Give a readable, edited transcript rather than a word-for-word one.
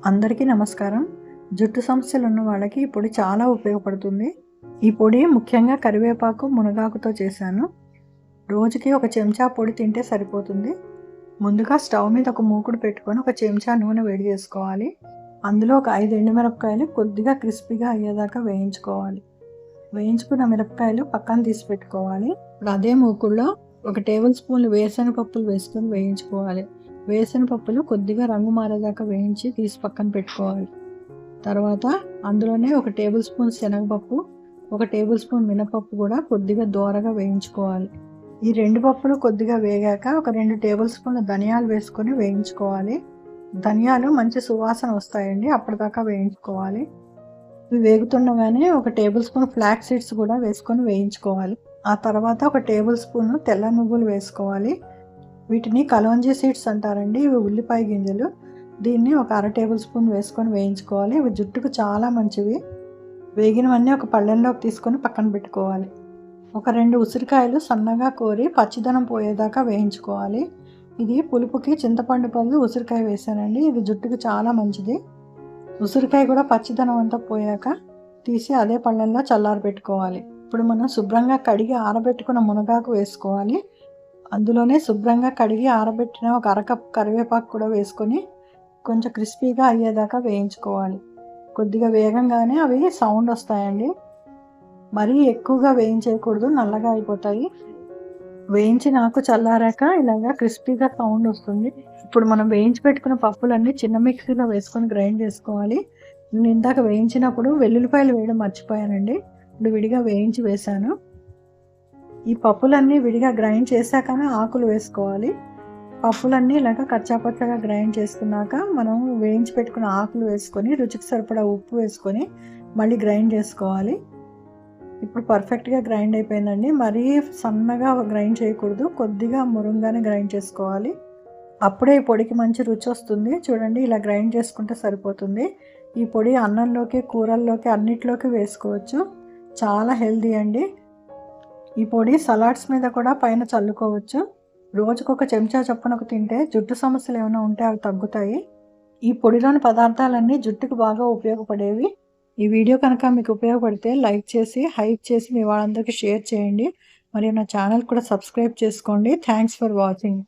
అందరికీ నమస్కారం. జుట్టు సమస్యలు ఉన్న వాళ్ళకి ఈ పొడి చాలా ఉపయోగపడుతుంది. ఈ పొడి ముఖ్యంగా కరివేపాకు, మునగాకుతో చేశాను. రోజుకి ఒక చెంచా పొడి తింటే సరిపోతుంది. ముందుగా స్టవ్ మీద ఒక మూకుడు పెట్టుకొని ఒక చెంచా నూనె వేడి చేసుకోవాలి. అందులో ఒక 5 ఎండుమిరపకాయలు కొద్దిగా క్రిస్పీగా అయ్యేదాకా వేయించుకోవాలి. వేయించుకున్న మిరపకాయలు పక్కన తీసి పెట్టుకోవాలి. ఇప్పుడు అదే మూకుడులో ఒక టేబుల్ స్పూన్లు వేరుశనగ పప్పులు వేసుకొని వేయించుకోవాలి. వేరుశనగ పప్పులు కొద్దిగా రంగు మారేదాకా వేయించి తీసి పక్కన పెట్టుకోవాలి. తర్వాత అందులోనే ఒక టేబుల్ స్పూన్ శనగపప్పు, ఒక టేబుల్ స్పూన్ మినపప్పు కూడా కొద్దిగా దోరగా వేయించుకోవాలి. ఈ 2 పప్పులు కొద్దిగా వేగాక ఒక 2 టేబుల్ స్పూన్ల ధనియాలు వేసుకొని వేయించుకోవాలి. ధనియాలు మంచి సువాసన వస్తాయండి, అప్పటిదాకా వేయించుకోవాలి. ఇవి వేగుతుండగానే ఒక టేబుల్ స్పూన్ ఫ్లాక్స్ సీడ్స్ కూడా వేసుకొని వేయించుకోవాలి. ఆ తర్వాత ఒక టేబుల్ స్పూన్ తెల్ల నువ్వులు వేసుకోవాలి. వీటిని కలోంజీ సీడ్స్ అంటారండి. ఇవి ఉల్లిపాయ గింజలు. దీన్ని ఒక అర టేబుల్ స్పూన్ వేసుకొని వేయించుకోవాలి. ఇవి జుట్టుకు చాలా మంచివి. వేగినవన్నీ ఒక పళ్ళెంలోకి తీసుకొని పక్కన పెట్టుకోవాలి. ఒక 2 ఉసిరికాయలు సన్నగా కోరి పచ్చిదనం పోయేదాకా వేయించుకోవాలి. ఇది పులుపుకి చింతపండు బదులు ఉసిరికాయ వేసానండి. ఇది జుట్టుకు చాలా మంచిది. ఉసిరికాయ కూడా పచ్చిదనం అంతా పోయాక తీసి అదే పళ్ళెంలో చల్లారి పెట్టుకోవాలి. ఇప్పుడు మనం శుభ్రంగా కడిగి ఆరబెట్టుకున్న మునగాకు వేసుకోవాలి. అందులోనే శుభ్రంగా కడిగి ఆరబెట్టిన ఒక అరకప్పు కరివేపాకు కూడా వేసుకొని కొంచెం క్రిస్పీగా అయ్యేదాకా వేయించుకోవాలి. కొద్దిగా వేగంగానే అవి సౌండ్ వస్తాయండి. మరీ ఎక్కువగా వేయించేయకూడదు, నల్లగా అయిపోతాయి. వేయించి నాకు చల్లారాక ఇలాగా క్రిస్పీగా సౌండ్ వస్తుంది. ఇప్పుడు మనం వేయించి పెట్టుకున్న పప్పులన్నీ చిన్న మిక్సీలో వేసుకొని గ్రైండ్ చేసుకోవాలి. నేను ఇందాక వేయించినప్పుడు వెల్లుల్లిపాయలు వేయడం మర్చిపోయానండి. ఇప్పుడు విడిగా వేయించి వేశాను. ఈ పప్పులన్నీ విడిగా గ్రైండ్ చేశాకనే ఆకులు వేసుకోవాలి. పప్పులన్నీ ఇలాగ కచ్చాపచ్చగా గ్రైండ్ చేసుకున్నాక మనం వేయించి పెట్టుకున్న ఆకులు వేసుకొని రుచికి సరిపడా ఉప్పు వేసుకొని మళ్ళీ గ్రైండ్ చేసుకోవాలి. ఇప్పుడు పర్ఫెక్ట్గా గ్రైండ్ అయిపోయిందండి. మరీ సన్నగా గ్రైండ్ చేయకూడదు, కొద్దిగా మురుంగానే గ్రైండ్ చేసుకోవాలి. అప్పుడే ఈ పొడికి మంచి రుచి వస్తుంది. చూడండి, ఇలా గ్రైండ్ చేసుకుంటే సరిపోతుంది. ఈ పొడి అన్నంలోకి, కూరల్లోకి, అన్నిట్లోకి వేసుకోవచ్చు. చాలా హెల్దీ అండి. ఈ పొడి సలాడ్స్ మీద కూడా పైన చల్లుకోవచ్చు. రోజుకొక చెంచా చొప్పునకు తింటే జుట్టు సమస్యలు ఏమైనా ఉంటే అవి తగ్గుతాయి. ఈ పొడిలోని పదార్థాలన్నీ జుట్టుకు బాగా ఉపయోగపడేవి. ఈ వీడియో కనుక మీకు ఉపయోగపడితే లైక్ చేసి, హైప్ చేసి మీ వాళ్ళందరికీ షేర్ చేయండి. మరియు నా ఛానల్ కూడా సబ్స్క్రైబ్ చేసుకోండి. Thanks for watching.